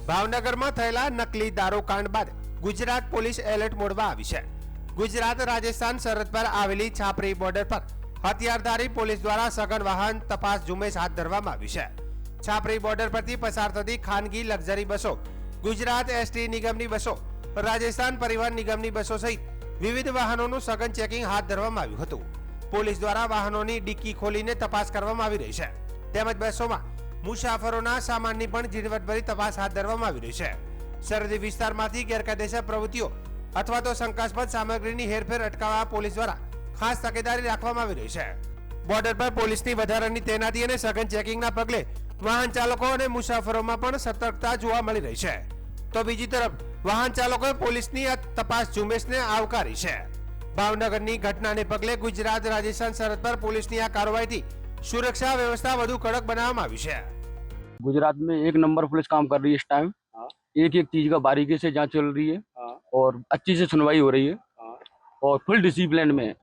ભાવનગરમાં થયેલા નકલી દારૂકાંડ બાદ ગુજરાત પોલીસ એલર્ટ મોડમાં આવી છે। ગુજરાત રાજસ્થાન સરહદ પર આવેલી છાપરી બોર્ડર પર હથિયારધારી પોલીસ દ્વારા સઘન વાહન તપાસ ઝુંબેશ હાથ ધરવામાં આવી છે। છાપરી બોર્ડર પરથી પસાર થતી ખાનગી લક્ઝરી બસો, ગુજરાત એસટી નિગમની બસો, રાજસ્થાન પરિવહન નિગમની બસો સહિત વિવિધ વાહનોનું સઘન ચેકિંગ હાથ ધરવામાં આવ્યું હતું। પોલીસ દ્વારા વાહનોની ડિક્કી ખોલીને તપાસ કરવામાં આવી રહી છે, તેમજ બસોમાં મુસાફરોના સામાનની પણ ઝીણવટભરી તપાસ હાથ ધરવામાં આવી રહી છે। સરહદી વિસ્તારમાંથી ગેરકાયદેસર પ્રવૃત્તિઓ અથવા તો શંકાસ્પદ સામગ્રીની હેરફેર અટકાવવા પોલીસ દ્વારા ખાસ તકેદારી રાખવામાં આવી રહી છે। બોર્ડર પર પોલીસની વધારાની તૈનાતી અને સઘન ચેકિંગના પગલે વાહન ચાલકો અને મુસાફરોમાં પણ સતર્કતા જોવા મળી રહી છે। તો બીજી તરફ વાહન ચાલકોએ પોલીસની આ તપાસ ઝુંબેશને આવકારી છે। ભાવનગરની ઘટનાને પગલે ગુજરાત રાજસ્થાન સરહદ પર પોલીસની આ કાર્યવાહીથી सुरक्षा व्यवस्था વધુ કડક બનાવવામાં આવી છે। गुजरात में एक नंबर पुलिस काम कर रही है इस टाइम। एक एक चीज का बारीकी से जांच चल रही है और अच्छी से सुनवाई हो रही है और फुल डिसिप्लिन में है।